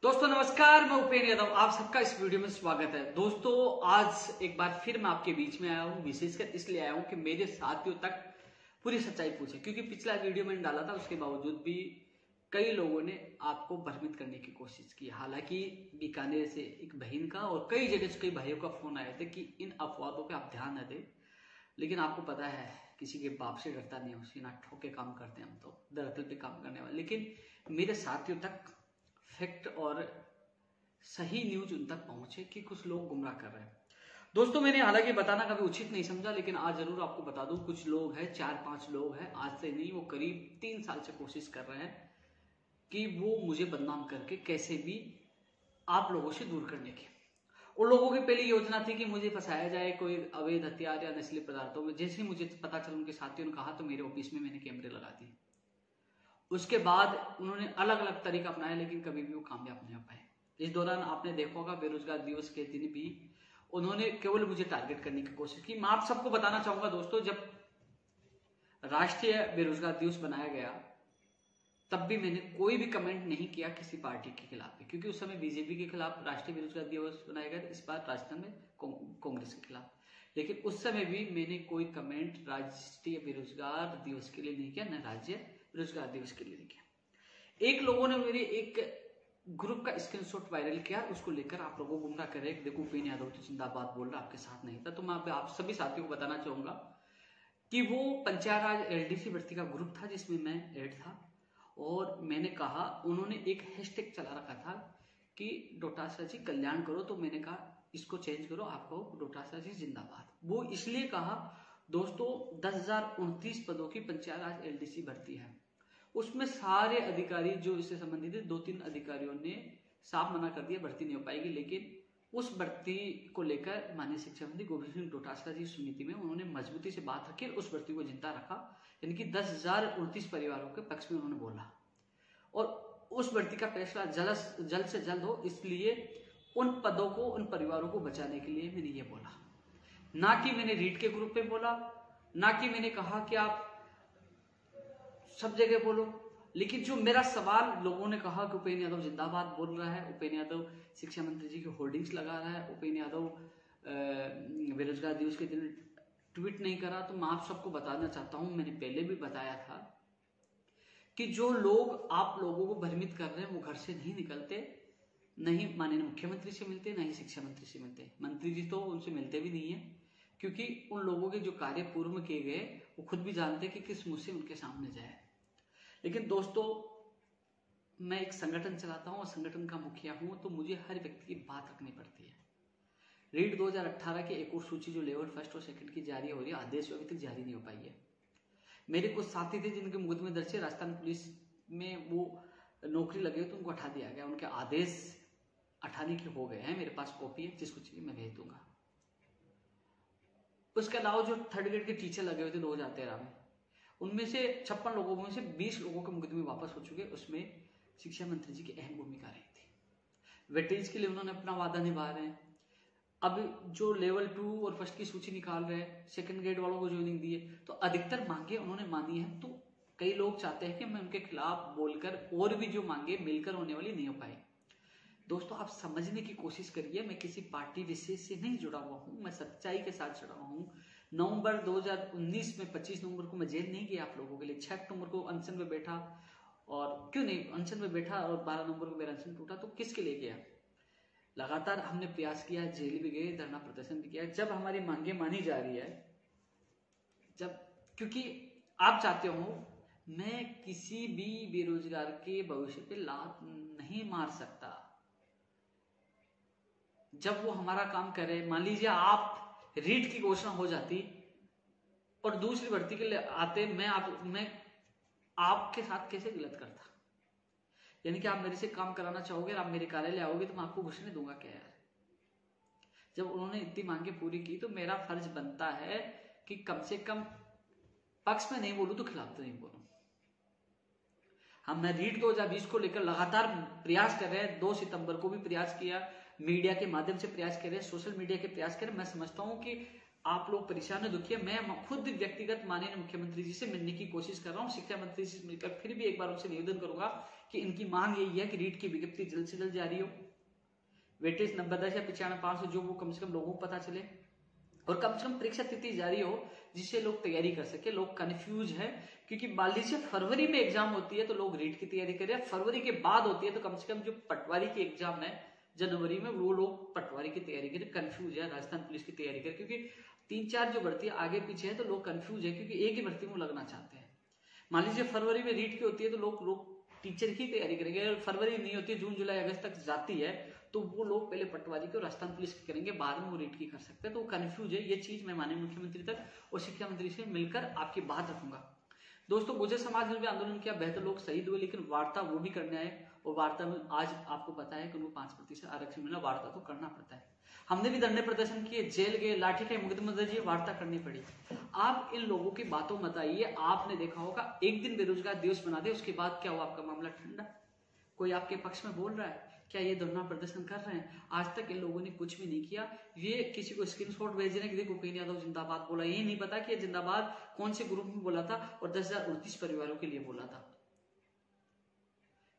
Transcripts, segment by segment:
दोस्तों नमस्कार, मैं उपेंद्र यादव, आप सबका इस वीडियो में स्वागत है। दोस्तों आज एक बार फिर मैं आपके बीच में आया हूँ, विशेषकर इसलिए आया हूँ कि मेरे साथियों तक पूरी सच्चाई पूछे, क्योंकि पिछला वीडियो मैंने डाला था, उसके बावजूद भी कई लोगों ने आपको भ्रमित करने की कोशिश की। हालांकि बीकानेर से एक बहन का और कई जगह से कई भाइयों का फोन आया था कि इन अफवाहों पे आप ध्यान न दें, लेकिन आपको पता है किसी के बाप से डरता नहीं, उसी ना ठोके काम करते हैं हम तो दरअसल पे काम करने वाले। लेकिन मेरे साथियों तक फैक्ट और सही न्यूज उन तक पहुंचे कि कुछ लोग गुमराह कर रहे हैं। दोस्तों मैंने हालांकि बताना कभी उचित नहीं समझा, लेकिन आज जरूर आपको बता दूं। कुछ लोग हैं, 4-5 लोग हैं, आज से नहीं, वो करीब 3 साल से कोशिश कर रहे हैं कि वो मुझे बदनाम करके कैसे भी आप लोगों से दूर करने की। उन लोगों की पहली योजना थी कि मुझे फंसाया जाए कोई अवैध हथियार या नस्ली पदार्थों में। जैसे ही मुझे पता चला, उनके साथियों ने कहा, तो मेरे ऑफिस में मैंने कैमरे लगा दिए। उसके बाद उन्होंने अलग अलग तरीका अपनाया, लेकिन कभी भी वो कामयाब नहीं हो पाए। इस दौरान आपने देखा होगा, बेरोजगार दिवस के दिन भी उन्होंने केवल मुझे टारगेट करने की कोशिश की। मैं आप सबको बताना चाहूंगा दोस्तों, जब राष्ट्रीय बेरोजगार दिवस बनाया गया तब भी मैंने कोई भी कमेंट नहीं किया किसी पार्टी के खिलाफ, क्योंकि उस समय बीजेपी के खिलाफ राष्ट्रीय बेरोजगार दिवस बनाया गया, इस बार राजस्थान में कांग्रेस के खिलाफ। लेकिन उस समय भी मैंने कोई कमेंट राष्ट्रीय बेरोजगार दिवस के लिए नहीं किया, न राज्य बेरोजगार दिवस के लिए नहीं किया। एक लोगों ने मेरे एक ग्रुप का स्क्रीनशॉट वायरल किया, उसको लेकर आप लोगों को गुमराह कर रहे हैं। देखो उपेंद्र यादव तो जिंदाबाद बोल रहा, आपके साथ नहीं था। तो मैं आप सभी साथियों को बताना चाहूंगा कि वो पंचायत राज एलडीसी भर्ती का ग्रुप था जिसमें मैं ऐड था, और मैंने कहा, उन्होंने एक हैशटैग चला रखा था कि डोटासरा जी कल्याण करो, तो मैंने कहा इसको चेंज करो, आपको डोटासरा जी जिंदाबाद। वो इसलिए कहा दोस्तों, 10,029 पदों की पंचायत राज एलडीसी भर्ती है, उसमें सारे अधिकारी जो इससे संबंधित थे, 2-3 अधिकारियों ने साफ मना कर दिया भर्ती नहीं हो पाएगी। लेकिन उस भर्ती को लेकर माननीय शिक्षा मंत्री गोविंद सिंह डोटासरा जी समिति में उन्होंने मजबूती से बात रखी, उस भर्ती को जिंदा रखा। यानी कि 10,029 परिवारों के पक्ष में उन्होंने बोला, और उस भर्ती का फैसला जल्द से जल्द हो, इसलिए उन पदों को, उन परिवारों को बचाने के लिए मैंने ये बोला। ना कि मैंने रीड के ग्रुप पे बोला, ना कि मैंने कहा कि आप सब जगह बोलो। लेकिन जो मेरा सवाल, लोगों ने कहा कि उपेंद्र यादव जिंदाबाद बोल रहा है, उपेंद्र यादव शिक्षा मंत्री जी की होर्डिंग्स लगा रहा है, उपेंद्र यादव बेरोजगार दिवस के दिन ट्वीट नहीं करा। तो मैं आप सबको बताना चाहता हूं, मैंने पहले भी बताया था कि जो लोग आप लोगों को भ्रमित कर रहे हैं वो घर से नहीं निकलते, नहीं माननीय मुख्यमंत्री से मिलते, नहीं शिक्षा मंत्री से मिलते। मंत्री जी तो उनसे मिलते भी नहीं है, क्योंकि उन लोगों के जो कार्य पूर्व में किए गए वो खुद भी जानते कि किस मुंह से उनके सामने जाए। लेकिन दोस्तों, मैं एक संगठन चलाता हूं और संगठन का मुखिया हूं, तो मुझे हर व्यक्ति की बात रखनी पड़ती है। रीड 2018 की एक और सूची जो लेवल 1 और 2 की जारी हो रही है, आदेश अभी तक जारी नहीं हो पाई है। मेरे कुछ साथी थे जिनके मुकदमे दर्ज थे, राजस्थान पुलिस में वो नौकरी लगे तो उनको हटा दिया गया, उनके आदेश हटाने के हो गए हैं। मेरे पास कॉपी है, जिसको चाहिए मैं भेज दूंगा। उसके अलावा जो 3rd ग्रेड के टीचर लगे हुए थे 2013 में, उनमें से 56 लोगों में से 20 लोगों के मुकदमे वापस हो चुके। उसमें शिक्षा मंत्री जी की अहम भूमिका रही थी। वेटेज के लिए उन्होंने अपना वादा निभा रहे हैं। अब जो लेवल 2 और 1 की सूची निकाल रहे हैं, 2nd ग्रेड वालों को ज्वाइनिंग दी है, तो अधिकतर मांगे उन्होंने मानी है। तो कई लोग चाहते हैं कि मैं उनके खिलाफ बोलकर, और भी जो मांगे मिलकर होने वाली नहीं हो पाई। दोस्तों आप समझने की कोशिश करिए, मैं किसी पार्टी विशेष से नहीं जुड़ा हुआ हूं, मैं सच्चाई के साथ जुड़ा हुआ हूं। नवंबर 2019 में 25 नवंबर को मैं जेल नहीं गया आप लोगों के लिए, 6 अक्टूबर को अनशन में बैठा, और क्यों नहीं अनशन में बैठा, और 12 नवंबर को मेरा अनशन टूटा। तो किसके लिए गया? लगातार हमने प्रयास किया, जेल भी गए, धरना प्रदर्शन भी किया। जब हमारी मांगे मानी जा रही है, जब, क्योंकि आप चाहते हो, मैं किसी भी बेरोजगार के भविष्य पे लात नहीं मार सकता। जब वो हमारा काम करे, मान लीजिए आप रीट की घोषणा हो जाती और दूसरी भर्ती के लिए आते, मैं आपके साथ कैसे गलत करता? यानी कि आप मेरे से काम कराना चाहोगे और आप मेरे कार्यालय आओगे तो मैं आपको घुसने दूंगा क्या यार? जब उन्होंने इतनी मांगे पूरी की, तो मेरा फर्ज बनता है कि कम से कम पक्ष में नहीं बोलूं तो खिलाफ तो नहीं बोलूं। हम रीट 2020 को लेकर लगातार प्रयास कर रहे हैं। 2 सितंबर को भी प्रयास किया, मीडिया के माध्यम से प्रयास कर रहे हैं, सोशल मीडिया के प्रयास कर रहे हैं। मैं समझता हूं कि आप लोग परेशान है, दुखी है। मैं खुद व्यक्तिगत माननीय मुख्यमंत्री जी से मिलने की कोशिश कर रहा हूं, शिक्षा मंत्री जी से मिलकर फिर भी एक बार उनसे निवेदन करूंगा कि इनकी मांग यही है कि रीट की विज्ञप्ति जल्द से जल्द जारी हो, वेटेज 90 या 95 जो वो कम से कम लोगों को पता चले, और कम से कम परीक्षा तिथि जारी हो जिससे लोग तैयारी कर सके। लोग कंफ्यूज है क्योंकि मान लीजिए फरवरी में एग्जाम होती है तो लोग रीट की तैयारी करें, फरवरी के बाद होती है तो कम से कम जो पटवारी की एग्जाम है जनवरी में, वो लोग पटवारी की तैयारी करें। कंफ्यूज है, राजस्थान पुलिस की तैयारी करें, क्योंकि 3-4 जो भर्ती आगे पीछे है तो लोग कंफ्यूज है क्योंकि एक ही भर्ती में लगना चाहते हैं। मान लीजिए फरवरी में रीट की होती है तो लोग टीचर की तैयारी करेंगे, अगर फरवरी नहीं होती है, जून जुलाई अगस्त तक जाती है तो वो लोग पहले पटवारी की और राजस्थान पुलिस की करेंगे, बाद में वो रीट की कर सकते हैं। तो कंफ्यूज है, ये चीज मैं माननीय मुख्यमंत्री तक और शिक्षा मंत्री से मिलकर आपकी बात रखूंगा। दोस्तों, गुर्जर समाज ने भी आंदोलन किया, बेहतर लोग शहीद हुए, लेकिन वार्ता वो भी करने आए, और वार्ता में आज आपको पता है कि उनको 5% आरक्षण मिला, वार्ता तो करना पड़ता है। हमने भी धरने प्रदर्शन किए, जेल गए, लाठी के मुकदमे दर्ज, वार्ता करनी पड़ी। आप इन लोगों की बातों मत आइए। आपने देखा होगा एक दिन बेरोजगार दिवस बना दे, उसके बाद क्या हुआ, आपका मामला ठंडा। कोई आपके पक्ष में बोल रहा है क्या, ये धरना प्रदर्शन कर रहे हैं? आज तक इन लोगों ने कुछ भी नहीं किया। ये किसी को स्क्रीनशॉट भेज रहे हैं कि देखो उपेंद्र यादव जिंदाबाद बोला, ये नहीं पता कि ये जिंदाबाद कौन से ग्रुप में बोला था और 10,039 परिवारों के लिए बोला था।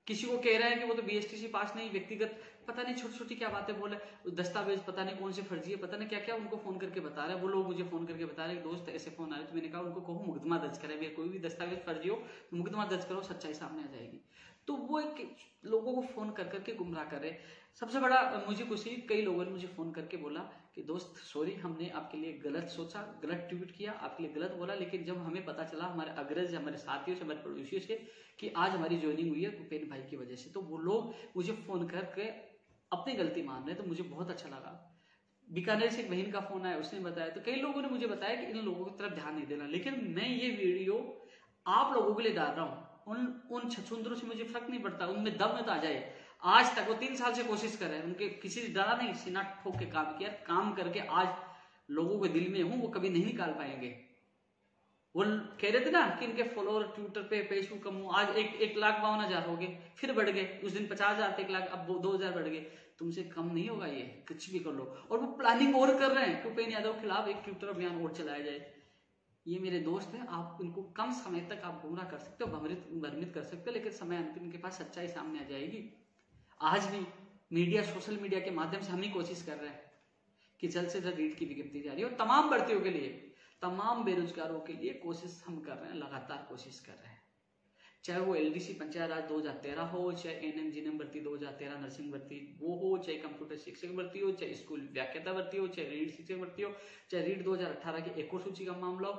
किसी को कह रहे हैं कि वो तो बीएसटीसी पास नहीं, व्यक्तिगत पता नहीं छोटी छोटी क्या बातें बोले, दस्तावेज पता नहीं कौन से फर्जी है, पता नहीं क्या क्या उनको फोन करके बता रहे हैं। वो लोग मुझे फोन करके बता रहे हैं दोस्त ऐसे फोन आ रहे, तो मैंने कहा उनको कहो मुकदमा दर्ज करें, भैया कोई भी दस्तावेज फर्जी हो तो मुकदमा दर्ज करो, सच्चाई सामने आ जाएगी। तो वो एक लोगों को फोन कर करके गुमराह कर रहे। सबसे बड़ा मुझे खुशी, कई लोगों ने मुझे फोन करके बोला कि दोस्त सॉरी, हमने आपके लिए गलत सोचा, गलत ट्वीट किया, आपके लिए गलत बोला, लेकिन जब हमें पता चला हमारे अग्रज, हमारे साथियों से, हमारे पड़ोसियों से कि आज हमारी ज्वाइनिंग हुई है उपेंद्र भाई की वजह से, तो वो लोग मुझे फोन करके अपनी गलती मान रहे, तो मुझे बहुत अच्छा लगा। बीकानेर से एक बहन का फोन आया, उसने बताया, तो कई लोगों ने मुझे बताया कि इन लोगों की तरफ ध्यान नहीं देना, लेकिन मैं ये वीडियो आप लोगों के लिए डाल रहा हूं। उन छछूंदरों से मुझे फर्क नहीं पड़ता, उनमें दम में तो आ जाए। आज तक वो 3 साल से कोशिश कर रहे हैं, उनके किसी ने डरा नहीं, सीना ठोक के काम किया, काम करके आज लोगों के दिल में हूं, वो कभी नहीं निकाल पाएंगे। वो कह रहे थे ना कि इनके फॉलोअर ट्विटर पे, फेसबुक कम हो, आज 1,52,000 हो गए, फिर बढ़ गए, उस दिन 50,000 थे, 1 लाख, अब 2,000 बढ़ गए। तुमसे कम नहीं होगा ये, कुछ भी कर लो। और वो प्लानिंग और कर रहे हैं कि उपेंद्र यादव के खिलाफ एक ट्विटर अभियान और चलाया जाए। ये मेरे दोस्त हैं, आप इनको कम समय तक आप गुमराह कर सकते हो, भ्रमित कर सकते हो, लेकिन समय अंतिम इनके पास सच्चाई सामने आ जाएगी। आज भी मीडिया, सोशल मीडिया के माध्यम से हम ही कोशिश कर रहे हैं कि जल्द से जल्द रीट की विज्ञप्ति जारी हो, तमाम भर्तियों के लिए, तमाम बेरोजगारों के लिए कोशिश हम कर रहे हैं, लगातार कोशिश कर रहे हैं। चाहे वो एलडीसी पंचायत राज 2013 हो, चाहे एनएम भर्ती 2013 नर्सिंग भर्ती वो हो, चाहे कंप्यूटर शिक्षक भर्ती हो, चाहे स्कूल व्याख्याता भर्ती हो, चाहे रीट शिक्षक भर्ती हो, चाहे रीट 2018 की एक और सूची का मामला हो,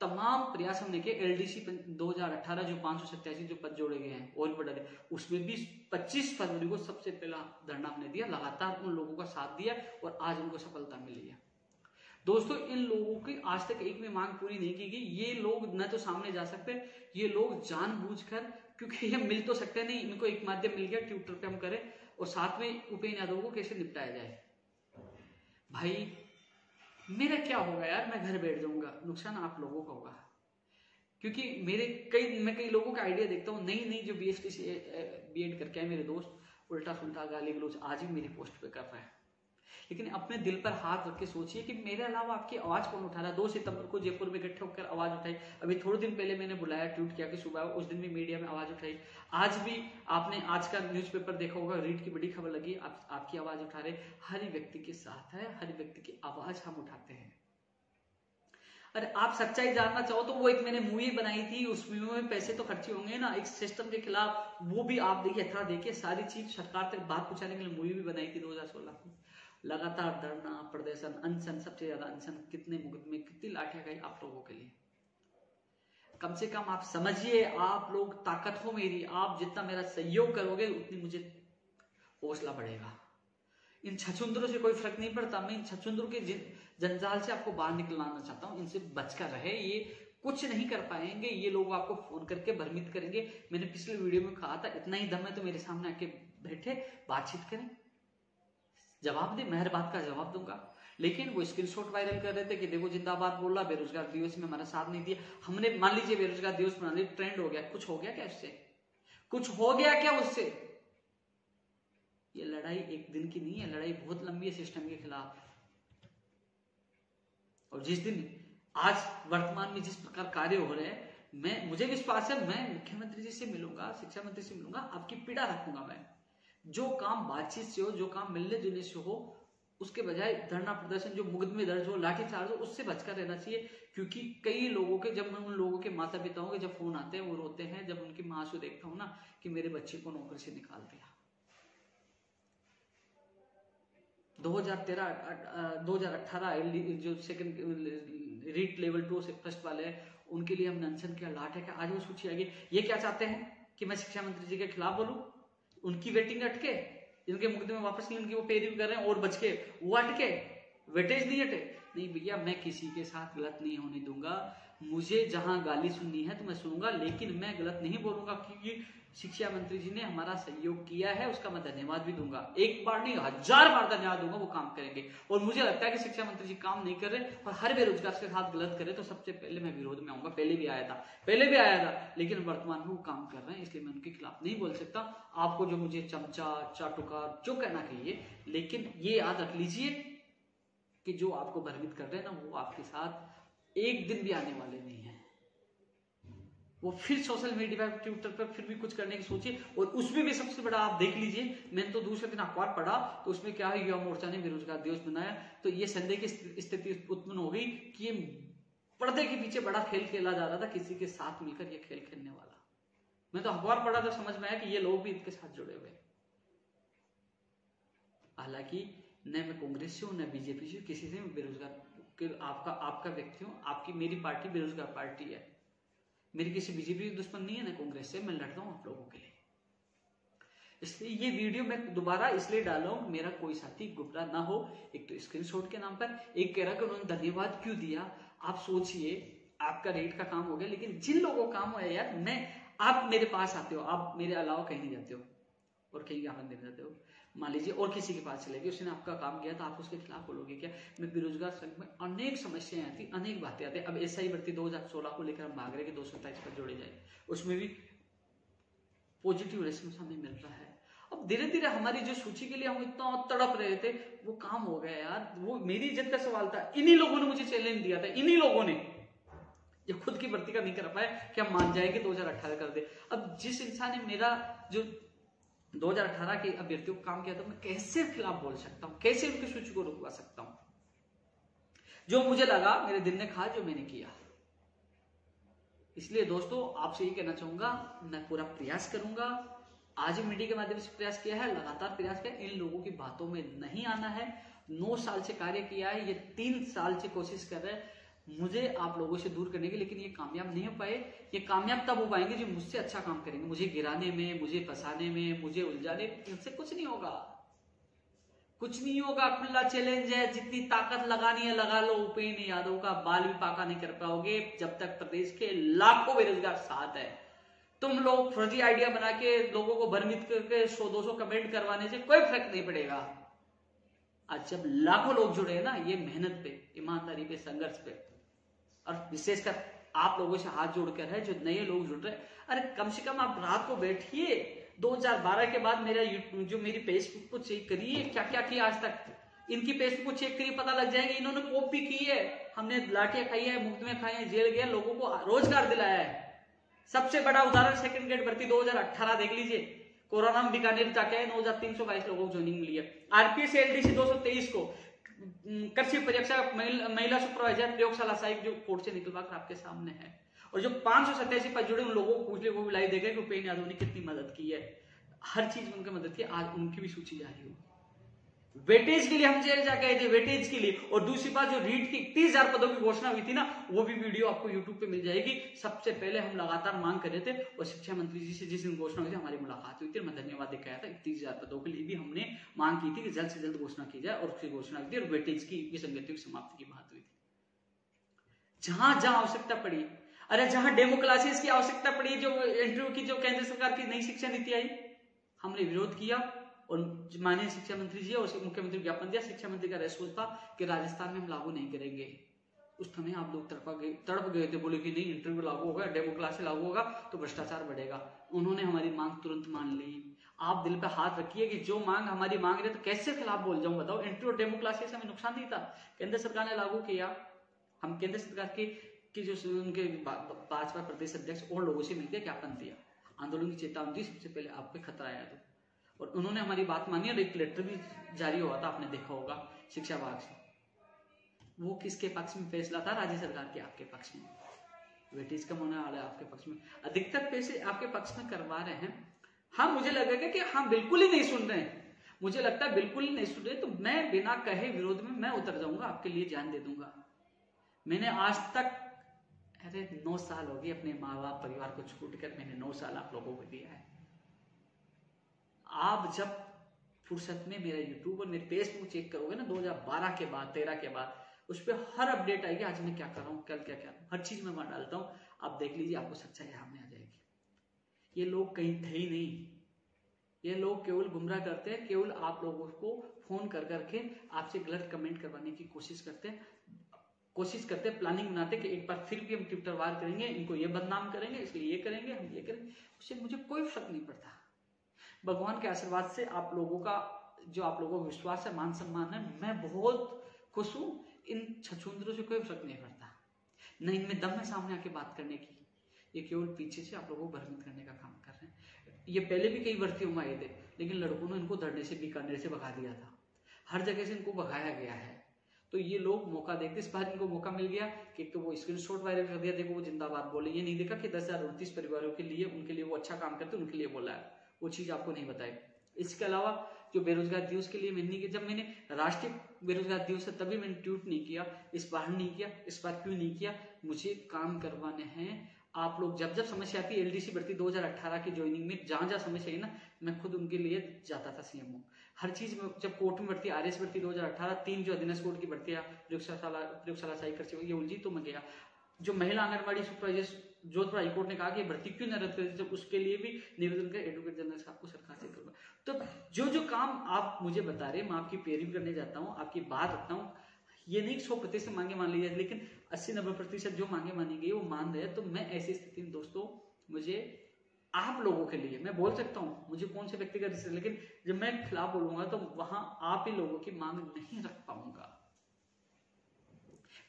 तमाम प्रयास हमने किए। एलडीसी 2018 जो 587 जो पद जोड़े गए हैं और बढ़ा गए, उसमें भी 25 फरवरी को सबसे पहला धरना हमने दिया, लगातार उन लोगों का साथ दिया और आज उनको सफलता मिली है। दोस्तों, इन लोगों की आज तक एक भी मांग पूरी नहीं की गई। ये लोग न तो सामने जा सकते, ये लोग जानबूझकर, क्योंकि ये मिल तो सकते नहीं, इनको एक माध्यम मिल गया, ट्विटर पे हम करें और साथ में उपेंद्र यादव को कैसे निपटाया जाए। भाई मेरा क्या होगा यार, मैं घर बैठ जाऊंगा, नुकसान आप लोगों का होगा। क्योंकि मैं कई लोगों का आइडिया देखता हूँ, नई जो बीएसटीसी बीएड करके आए मेरे दोस्त, उल्टा सुल्टा गाली गलौज आज भी मेरी पोस्ट पे कर रहा है। लेकिन अपने दिल पर हाथ रख के सोचिए कि मेरे अलावा आपकी आवाज कौन उठा रहा है। 2 सितंबर को जयपुर में इकट्ठे होकर आवाज उठाई, अभी थोड़े दिन पहले मैंने बुलाया, ट्वीट किया कि सुबह, उस दिन भी मीडिया में आवाज उठाई। आज भी आपने आज का न्यूज़पेपर देखा होगा, रीट की बड़ी खबर लगी, आपकी आवाज उठा रहे। हर व्यक्ति के साथ है, हर व्यक्ति की आवाज हम उठाते हैं। अरे आप सच्चाई जानना चाहो तो वो एक मैंने मूवी बनाई थी, उस मूवी में पैसे तो खर्चे होंगे ना, एक सिस्टम के खिलाफ, वो भी आप देखिए, अथवा देखिए, सारी चीज सरकार तक बात पहुंचाने के लिए मूवी भी बनाई थी 2016 में। लगातार धरना प्रदर्शन, अनशन, सबसे ज्यादा अनशन, कितने मुकदमे, कितनी लाठियां गई आप लोगों के लिए। कम से कम आप समझिए, आप लोग ताकत हो मेरी, आप जितना मेरा सहयोग करोगे उतनी मुझे हौसला बढ़ेगा। इन छछुंदरों से कोई फर्क नहीं पड़ता, मैं इन छछुंदरों के जंजाल से आपको बाहर निकलना चाहता हूं, इनसे बचकर रहे। ये कुछ नहीं कर पाएंगे, ये लोग आपको फोन करके भ्रमित करेंगे। मैंने पिछले वीडियो में कहा था, इतना ही दम है तो मेरे सामने आके बैठे, बातचीत करें, जवाब दे, मैं हर बात का जवाब दूंगा। लेकिन वो स्क्रीनशॉट वायरल कर रहे थे कि देखो जिंदाबाद बोल रहा, बेरोजगार दिवस में हमारा साथ नहीं दिया। हमने मान लीजिए बेरोजगार दिवस बना लिया, ट्रेंड हो गया, कुछ हो गया क्या उससे? कुछ हो गया क्या उससे? ये लड़ाई एक दिन की नहीं है, लड़ाई बहुत लंबी है सिस्टम के खिलाफ। और जिस दिन आज वर्तमान में जिस प्रकार कार्य हो रहे हैं, मुझे विश्वास है, मैं मुख्यमंत्री जी से मिलूंगा, शिक्षा मंत्री से मिलूंगा, आपकी पीड़ा रखूंगा। मैं जो काम बातचीत से हो, जो काम मिलने जुलने से हो, उसके बजाय धरना प्रदर्शन, जो मुकदमे दर्ज हो, लाठीचार्ज हो, उससे बचकर रहना चाहिए। क्योंकि कई लोगों के, जब मैं उन लोगों के माता पिताओं के जब फोन आते हैं, वो रोते हैं जब उनकी मां से देखता हूं ना कि मेरे बच्चे को नौकरी से निकाल दिया। 2018 जो सेकंड रीट लेवल 2 से फर्स्ट वाले हैं, उनके लिए हमने अनशन किया, लाठ है। आज वो सोचिए आगे ये क्या चाहते हैं कि मैं शिक्षा मंत्री जी के खिलाफ बोलूं, उनकी वेटिंग अटके, इनके मुकदमे वापस नहीं, उनकी वो पेरी कर रहे हैं और बच के वो अटके, वेटेज नहीं हटे। नहीं भैया, मैं किसी के साथ गलत नहीं होने दूंगा। मुझे जहां गाली सुननी है तो मैं सुनूंगा, लेकिन मैं गलत नहीं बोलूंगा, क्योंकि शिक्षा मंत्री जी ने हमारा सहयोग किया है, उसका मैं धन्यवाद भी दूंगा। एक बार नहीं, 1000 बार धन्यवाद दूंगा, वो काम करेंगे। और मुझे लगता है कि शिक्षा मंत्री जी काम नहीं कर रहे और हर बेरोजगार के साथ गलत करे तो सबसे पहले मैं विरोध में आऊंगा। पहले भी आया था, लेकिन वर्तमान में वो काम कर रहे हैं, इसलिए मैं उनके खिलाफ नहीं बोल सकता। आपको जो मुझे चमचा, चाटुकार जो कहना चाहिए, लेकिन ये याद रख लीजिए कि जो आपको भ्रमित कर रहे हैं ना, वो आपके साथ एक दिन भी आने वाले नहीं है। वो फिर सोशल मीडिया पर, ट्विटर पर फिर भी कुछ करने की सोचिए। और उसमें भी सबसे बड़ा आप देख लीजिए, मैंने तो दूसरे दिन अखबार पढ़ा तो उसमें क्या है, युवा मोर्चा ने बेरोजगार दिवस बनाया, तो ये संदेह की स्थिति उत्पन्न हो गई कि ये पर्दे के पीछे बड़ा खेल खेला जा रहा था, किसी के साथ मिलकर ये खेल खेलने वाला। मैं तो अखबार पढ़ा तो समझ में आया कि ये लोग भी इनके साथ जुड़े हुए। हालांकि न मैं कांग्रेस से हूं, न बीजेपी से, किसी से बेरोजगार, आपका व्यक्ति हूं, आपकी मेरी पार्टी बेरोजगार पार्टी है। मेरी किसी बीजेपी की दुश्मन नहीं है, ना कांग्रेस से। मैं लड़ता हूं आप लोगों के लिए। इसलिए ये वीडियो मैं दोबारा इसलिए डाला हूं, मेरा कोई साथी गुमराह ना हो। एक तो स्क्रीनशॉट के नाम पर, एक कह रहा कि उन्होंने धन्यवाद क्यों दिया। आप सोचिए, आपका रेट का काम हो गया, लेकिन जिन लोगों का काम हुआ यार, आप मेरे पास आते हो, आप मेरे अलावा कहीं नहीं जाते हो और कहीं ज्ञापन देने जाते हो। मान लीजिए और किसी के पास चले गए, उसने आपका काम किया, तो आप उसके खिलाफ बोलोगे क्या? मैं बेरोजगार संघ में अनेक समस्याएं आती, अनेक बातें आती। अब SI भर्ती 2016 को लेकर हम भाग रहे कि 227 पर जोड़े जाए, उसमें भी पॉजिटिव रेस्पॉन्स हमें मिल रहा है। अब धीरे धीरे हमारी जो सूची के लिए हम इतना तड़प रहे थे, वो काम हो गया यार। वो मेरी इज्जत का सवाल था। इन्हीं लोगों ने मुझे चैलेंज दिया था, इन्हीं लोगों ने, ये खुद की भर्ती का नहीं कर पाए कि हम मान जाए कि 2018 कर दे। अब जिस इंसान ने मेरा जो 2018 के अभ्यर्थियों को काम किया था, मैं कैसे खिलाफ बोल सकता हूं, कैसे उनकी सूची को रुकवा सकता हूं? जो मुझे लगा, मेरे दिल ने कहा, जो मैंने किया। इसलिए दोस्तों, आपसे ये कहना चाहूंगा, मैं पूरा प्रयास करूंगा। आज मीडिया के माध्यम से प्रयास किया है, लगातार प्रयास किया। इन लोगों की बातों में नहीं आना है। 9 साल से कार्य किया है, ये 3 साल से कोशिश कर रहे हैं मुझे आप लोगों से दूर करने की, लेकिन ये कामयाब नहीं हो पाए। ये कामयाब तब हो पाएंगे जो मुझसे अच्छा काम करेंगे। मुझे गिराने में, मुझे फंसाने में, मुझे उलझाने, इनसे कुछ नहीं होगा, कुछ नहीं होगा। खुला चैलेंज है, जितनी ताकत लगानी है लगा लो। उपेंद्र यादव का बाल भी पाका नहीं कर पाओगे जब तक प्रदेश के लाखों बेरोजगार साथ है। तुम लोग फर्जी आइडिया बना के लोगों को भ्रमित करके 100-200 कमेंट करवाने से कोई फर्क नहीं पड़ेगा। आज जब लाखों लोग जुड़े हैं ना, ये मेहनत पे, ईमानदारी पे, संघर्ष पे, और विशेषकर आप लोगों से हाथ जोड़कर है जो नए लोग जुड़ रहे हैं। अरे कम से कम आप रात को बैठिए, 2012 के बाद मेरी फेसबुक को चेक करिए, क्या क्या किया आज तक। इनकी फेसबुक को चेक करिए, पता लग जाएगा इन्होंने कॉपी की है। हमने लाठियां खाई है, मुकदमे खाए हैं, जेल गया, लोगों को रोजगार दिलाया है। सबसे बड़ा उदाहरण सेकंड ग्रेड भर्ती 2018 देख लीजिए। कोरोना में बीकानेर जाके आए, 9322 लोगों को ज्वाइनिंग मिली है। RPS LDC 223 को, कृषि परीक्षा महिला सुपरवाइजर प्रयोगशाला सहायक जो कोर्ट से निकलवा कर आपके सामने है। और जो 587 पर जुड़े उन लोगों को पूछ ले, वो भी लाइव देखे कि उपेंद्र यादव ने कितनी मदद की है। हर चीज में उनकी मदद की। आज उनकी भी सूची जारी हो। वेटेज के लिए हम जेल जाके आए थे, वेटेज के लिए। और दूसरी बात, जो रीट की 30,000 पदों की घोषणा हुई थी ना, वो भी वीडियो आपको यूट्यूब पे मिल जाएगी। सबसे पहले हम लगातार मांग कर रहे थे, और शिक्षा मंत्री जी से जिस दिन घोषणा हुई थी, हमारी मुलाकात हुई थी, मैं धन्यवाद देकर आया था। 30,000 पदों के लिए भी हमने मांग की थी कि जल्द से जल्द घोषणा की जाए, और उसकी घोषणा हुई थी, और वेटेज की विसंगतियों की समाप्ति की बात हुई थी। जहां जहां आवश्यकता पड़ी, अरे जहां डेमो क्लासेस की आवश्यकता पड़ी, जो इंटरव्यू की, जो केंद्र सरकार की नई शिक्षा नीति आई, हमने विरोध किया। और माननीय शिक्षा मंत्री जी और मुख्यमंत्री ज्ञापन दिया। शिक्षा मंत्री का रेस्पॉन्स था कि राजस्थान में हम लागू नहीं करेंगे। उस समय आप लोग तड़प गए थे, बोले कि नहीं, इंटरव्यू लागू होगा, डेमो क्लास लागू होगा तो भ्रष्टाचार बढ़ेगा। उन्होंने हमारी मांग तुरंत मान ली। आप दिल पे हाथ रखिए कि जो मांग हमारी मांग रहे तो कैसे खिलाफ बोल जाऊं, बताओ। इंटरव्यू और डेमो क्लासेस हमें नुकसान नहीं था, केंद्र सरकार ने लागू किया। हम केंद्र सरकार के कि जो उनके भाजपा प्रदेश अध्यक्ष और लोगों से मिलकर ज्ञापन दिया, आंदोलन की चेतावनी दी, सबसे पहले आप पे खतरा आया तो, और उन्होंने हमारी बात मानी और एक लेटर भी जारी हुआ था, आपने देखा होगा शिक्षा विभाग से। वो किसके पक्ष में फैसला था? राज्य सरकार के आपके पक्ष में। वेटेज कम होने वाला है आपके पक्ष में, अधिकतर पैसे आपके पक्ष में करवा रहे हैं। हाँ, मुझे लगेगा कि हाँ बिल्कुल ही नहीं सुन रहे हैं, मुझे लगता है बिल्कुल ही नहीं सुन रहे, तो मैं बिना कहे विरोध में मैं उतर जाऊंगा, आपके लिए जान दे दूंगा। मैंने आज तक 9 साल हो गए अपने माँ बाप परिवार को छूटकर, मैंने 9 साल आप लोगों को दिया है। आप जब फुर्सत में मेरा यूट्यूब और मेरे फेसबुक चेक करोगे ना 2012 के बाद 13 के बाद, उस पर हर अपडेट आएगी, आज मैं क्या कर रहा हूँ, कल क्या क्या, हर चीज में मैं डालता हूँ। आप देख लीजिए, आपको सच्चाई सामने आ जाएगी। ये लोग कहीं थे ही नहीं, ये लोग केवल गुमराह करते हैं, केवल आप लोगों को फोन कर करके आपसे गलत कमेंट करवाने की कोशिश करते हैं, प्लानिंग बनाते कि एक बार फिर भी हम ट्विटर वार करेंगे, इनको ये बदनाम करेंगे, इसलिए ये करेंगे, हम ये करेंगे। उससे मुझे कोई फर्क नहीं पड़ता। भगवान के आशीर्वाद से आप लोगों का जो आप लोगों का विश्वास है, मान सम्मान है, मैं बहुत खुश हूं। इन छछूंदरों से कोई फर्क नहीं पड़ता, न इनमें दम है सामने आके बात करने की। ये केवल पीछे से आप लोगों को भ्रमित करने का काम कर रहे हैं। ये पहले भी कई भर्तियों में आए थे, लेकिन लड़कों ने इनको धरने से, बीकानेर से भगा दिया था, हर जगह से इनको भगाया गया है। तो ये लोग मौका देखते, इस बार इनको मौका मिल गया कि एक तो वो स्क्रीनशॉट वायरल कर दिया, देखो वो जिंदाबाद बोले, ये नहीं देखा कि 10,029 परिवारों के लिए, उनके लिए वो अच्छा काम करते, उनके लिए बोला है, वो चीज आपको नहीं बताई। इसके अलावा जो बेरोजगार दिवस के लिए मैंने नहीं किया, जब मैंने राष्ट्रीय बेरोजगार दिवस है तभी मैंने ट्वीट नहीं किया, इस बार नहीं किया। इस बार क्यों नहीं किया? मुझे काम करवाने हैं। आप लोग जब जब समस्या आती है, एलडीसी भर्ती 2018 की ज्वाइनिंग में जहां जहां समस्या है ना, मैं खुद उनके लिए जाता था सीएमओ। हर चीज में, जब कोर्ट में भर्ती, आरएस भर्ती 2018, 3 जो अधीनस्थ कोर्ट की भर्ती, प्रयोगशाला सहायक कर ये उलझी तो मैं गया। जो महिला आंगनबाड़ी सुपरवाइजर जोधपुर हाईकोर्ट ने कहा कि भर्ती क्यों न रद्द कर, जब उसके लिए भी निवेदन कर एडवोकेट जनरल साहब को सरकार से करवा। तो जो काम आप मुझे बता रहे, मैं आपकी पेरिंग करने जाता हूँ, आपकी बात रखता हूँ। ये नहीं 100% मांगे मान लीजिए, लेकिन 80-90% जो मांगे मानी गई वो मान रहे। तो मैं ऐसी स्थिति में दोस्तों, मुझे आप लोगों के लिए मैं बोल सकता हूँ, मुझे कौन से व्यक्तिगत रिश्ते, लेकिन जब मैं खिलाफ बोलूंगा तो वहां आप ही लोगों की मांग नहीं रख पाऊंगा।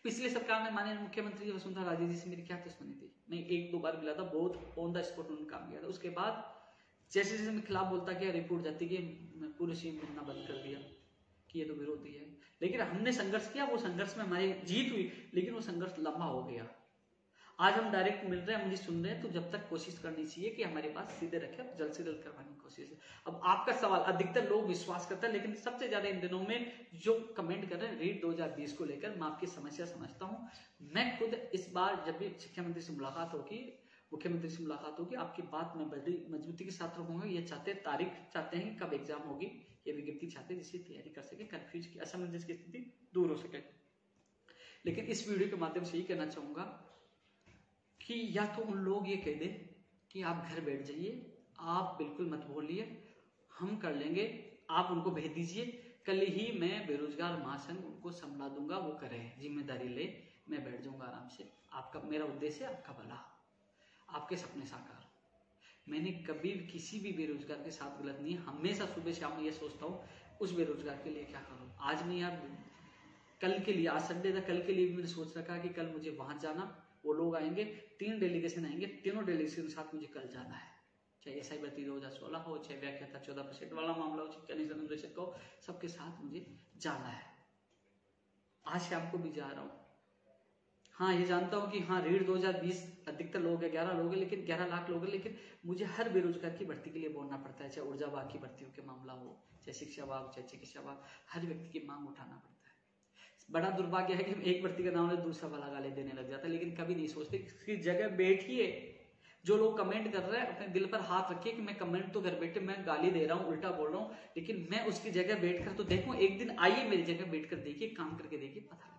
पिछले सरकार में माननीय मुख्यमंत्री वसुंधरा राजे जी से मेरी क्या दुश्मनी थी, मैं 1-2 बार मिला था, बहुत ऑन द स्पॉट उन्होंने काम किया था। उसके बाद जैसे जैसे मैं खिलाफ बोलता गया, रिपोर्ट जाती गई, मैं पूरे सीएम बनना बंद कर दिया कि ये तो विरोधी है। लेकिन हमने संघर्ष किया, वो संघर्ष में हमारी जीत हुई, लेकिन वो संघर्ष लंबा हो गया। आज हम डायरेक्ट मिल रहे हैं, मुझे सुन रहे हैं, तो जब तक कोशिश करनी चाहिए कि हमारे पास सीधे रखे, जल्द से जल्द करवाने की कोशिश है। अब आपका सवाल, अधिकतर लोग विश्वास करते हैं, लेकिन सबसे ज्यादा इन दिनों में जो कमेंट कर रहे हैं रीट 2020 को लेकर, मैं आपकी समस्या समझता हूं। मैं खुद इस बार जब भी शिक्षा मंत्री से मुलाकात होगी, मुख्यमंत्री से मुलाकात होगी, आपकी बात में बड़ी मजबूती के साथ रखूंगा। ये चाहते हैं, तारीख चाहते हैं कब एग्जाम होगी, ये विज्ञप्ति चाहते हैं जिससे तैयारी कर सके, कंफ्यूज की असमंजस की स्थिति दूर हो सके। लेकिन इस वीडियो के माध्यम से ये कहना चाहूंगा कि या तो उन लोग ये कह दे कि आप घर बैठ जाइए, आप बिल्कुल मत बोलिए, हम कर लेंगे, आप उनको भेज दीजिए, कल ही मैं बेरोजगार महासंघ उनको संभाला दूंगा, वो करे, जिम्मेदारी ले, मैं बैठ जाऊंगा आराम से। आपका, मेरा उद्देश्य आपका भला, आपके सपने साकार। मैंने कभी भी किसी भी बेरोजगार के साथ गलत नहीं, हमेशा सुबह शाम ये सोचता हूँ उस बेरोजगार के लिए क्या करूँ। आज मैं यार, कल के लिए, आज संडे था, कल के लिए भी मैंने सोच रखा कि कल मुझे वहां जाना, वो लोग आएंगे, 3 डेलीगेशन आएंगे, तीनों डेलीगेशन के साथ मुझे कल जाना है। चाहे एसआई भर्ती 2016 हो, चाहे व्याख्याता 14% वाला मामला हो, चाहे हो, सबके साथ मुझे जाना है। आज शाम को भी जा रहा हूँ। हाँ, ये जानता हूँ कि हाँ रीड 2020 अधिकतर लोग है, 11 लोग है, लेकिन 11 लाख लोग है, लेकिन मुझे हर बेरोजगार की भर्ती के लिए बोलना पड़ता है, चाहे ऊर्जा विभाग की भर्तियों के मामला हो, चाहे शिक्षा विभाग, चाहे चिकित्सा विभाग, हर व्यक्ति की मांग उठाना पड़ता है। बड़ा दुर्भाग्य है कि एक भर्ती का नाम ले दूसरा वाला गाली देने लग जाता है, लेकिन कभी नहीं सोचते किसी जगह बैठिए। जो लोग कमेंट कर रहे हैं, अपने दिल पर हाथ रखिए कि मैं कमेंट तो घर बैठे मैं गाली दे रहा हूँ, उल्टा बोल रहा हूँ, लेकिन मैं उसकी जगह बैठकर तो देखूं, एक दिन आइए मेरी जगह बैठकर देखिए, काम करके देखिए, पता लगेगा।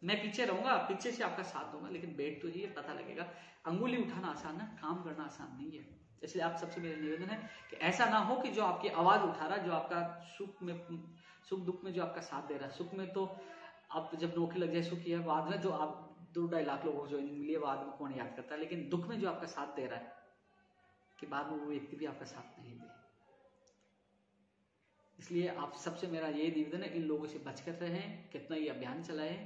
मैं पीछे रहूंगा, पीछे से आपका साथ दूंगा, लेकिन बैठ तो जाइए, पता लगेगा। अंगुली उठाना आसान है, काम करना आसान नहीं है। इसलिए आप सबसे मेरा निवेदन है कि ऐसा ना हो कि जो आपकी आवाज उठा रहा है, जो आपका सुख दुख में जो आपका साथ दे रहा है, सुख में तो आप जब नौकरी लग जाए सुखी है, बाद में तो आप 2-2.5 लाख लोगों को ज्वाइनिंग मिली है, बाद में कौन याद करता है, लेकिन दुख में जो आपका साथ दे रहा है कि बाद में वो व्यक्ति भी आपका साथ नहीं दे। इसलिए आप सबसे मेरा ये निवेदन है, इन लोगों से बचकर रहें, कितना ये अभियान चलाएं,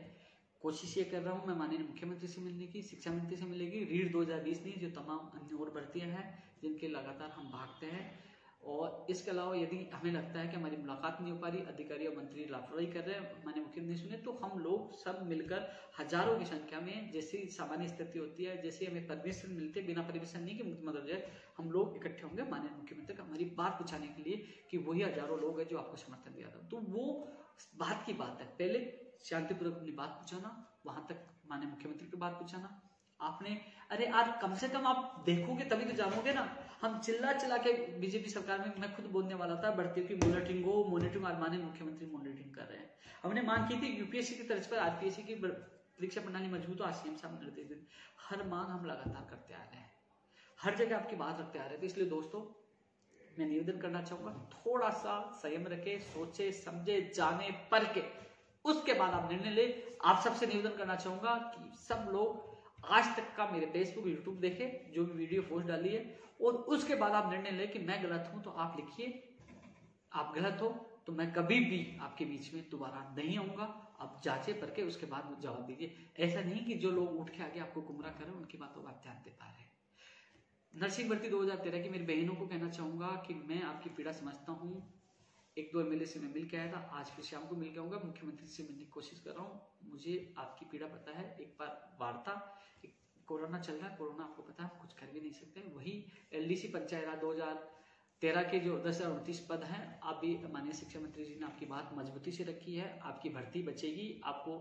कोशिश ये कर रहा हूँ मैं माननीय मुख्यमंत्री से मिलने की, शिक्षा मंत्री से मिलेगी, रीट 2020 नहीं, जो तमाम अन्य और भर्तियां हैं जिनके लगातार हम भागते हैं। और इसके अलावा यदि हमें लगता है कि हमारी मुलाकात नहीं हो पा रही, अधिकारी और मंत्री लापरवाही कर रहे हैं, माननीय मुख्यमंत्री सुने, तो हम लोग सब मिलकर हजारों की संख्या में, जैसी सामान्य स्थिति होती है, जैसे हमें परमिशन मिलते, बिना परमिशन नहीं कि मुख्यमंत्री हो जाए, हम लोग इकट्ठे होंगे माननीय मुख्यमंत्री का हमारी बात पूछाने के लिए कि वही हजारों लोग हैं जो आपको समर्थन दिया था। तो वो बात की बात है, पहले शांतिपूर्वक अपनी बात पूछाना, वहां तक माननीय मुख्यमंत्री की बात पूछाना। आपने अरे यार कम से कम आप देखोगे तभी तो जानोगे ना। हम चिल्ला चिल्ला के बीजेपी सरकार में, मैं खुद बोलने वाला था भर्तियों की मॉनिटरिंग हो, मॉनिटरिंग, और माननीय मुख्यमंत्री मॉनिटरिंग कर रहे हैं। हमने मांग की थी यूपीएससी की तर्ज पर आरपीएससी की परीक्षा प्रणाली मजबूत हो, आज सीएम साहब निर्देश दें। हर मांग हम लगातार करते आ रहे हैं, हर जगह आपकी बात रखते आ रहे थे। इसलिए दोस्तों मैं निवेदन करना चाहूंगा, थोड़ा सा संयम रखे, सोचे समझे जाने परखे, उसके बाद आप निर्णय ले। आप सबसे निवेदन करना चाहूंगा कि सब लोग आज तक का मेरे फेसबुक यूट्यूब देखे, जो भी वीडियो पोस्ट डाली है, और उसके बाद आप निर्णय ले कि मैं गलत हूं तो आप लिखिए, आप गलत हो तो मैं कभी भी आपके बीच में दोबारा नहीं आऊंगा। आप जांचे परखे उसके बाद मुझे जवाब दीजिए। ऐसा नहीं कि जो लोग उठ के आगे आपको गुमराह करें उनकी बातों पर आप ध्यान दे पा रहे हैं। नरसिंह भर्ती 2013 की मेरी बहनों को कहना चाहूंगा कि मैं आपकी पीड़ा समझता हूँ। एक दो एमएलए से मैं मिल के आया था, आज फिर शाम को मिल के आऊंगा, मुख्यमंत्री से मिलने की कोशिश कर रहा हूँ। मुझे आपकी पीड़ा पता है, एक बार वार्ता, कोरोना चल रहा है, कोरोना आपको पता है हम कुछ कर भी नहीं सकते। वही एलडीसी पंचायत राज 2013 के जो 10,029 पद हैं, आप भी माननीय शिक्षा मंत्री जी ने आपकी बात मजबूती से रखी है, आपकी भर्ती बचेगी, आपको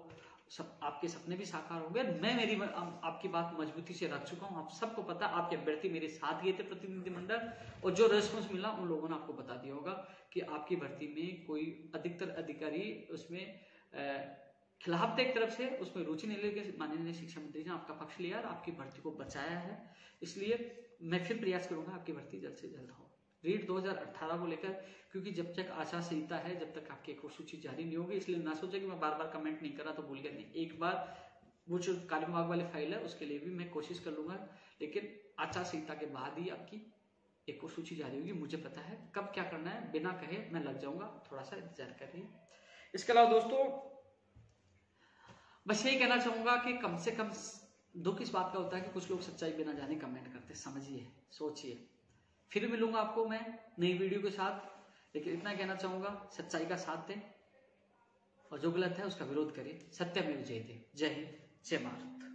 आपके सपने भी साकार होंगे। मैं मेरी आपकी बात मजबूती से रख चुका हूं, आप सबको पता, आपके अभ्यर्थी मेरे साथ गए थे प्रतिनिधिमंडल, और जो रेस्पॉन्स मिला उन लोगों ने आपको बता दिया होगा कि आपकी भर्ती में कोई अधिकतर अधिकारी उसमें खिलाफ थे एक तरफ से, उसमें रुचि नहीं लेके माननीय शिक्षा मंत्री ने आपका पक्ष लिया और आपकी भर्ती को बचाया है। इसलिए मैं फिर प्रयास करूंगा आपकी भर्ती जल्द से जल्द हो। रीट 2018 को लेकर, क्योंकि जब तक आचार संहिता है, जब तक आपकी एक सूची जारी नहीं होगी, इसलिए ना सोचे कि मैं बार बार कमेंट नहीं कर रहा तो भूल गया, नहीं, एक बार वो जो कार्य विभाग वाली फाइल है उसके लिए भी मैं कोशिश कर लूंगा, लेकिन आचार संहिता के बाद ही आपकी एक सूची जारी होगी। मुझे पता है कब क्या करना है, बिना कहे मैं लग जाऊंगा, थोड़ा सा इंतजार करिए। इसके अलावा दोस्तों बस यही कहना चाहूंगा कि कम से कम दुख इस बात का होता है कि कुछ लोग सच्चाई बिना जाने कमेंट करते, समझिए, सोचिए। फिर मिलूंगा आपको मैं नई वीडियो के साथ, लेकिन इतना कहना चाहूंगा, सच्चाई का साथ दें और जो गलत है उसका विरोध करिए। सत्यमेव जयते। जय हिंद, जय भारत।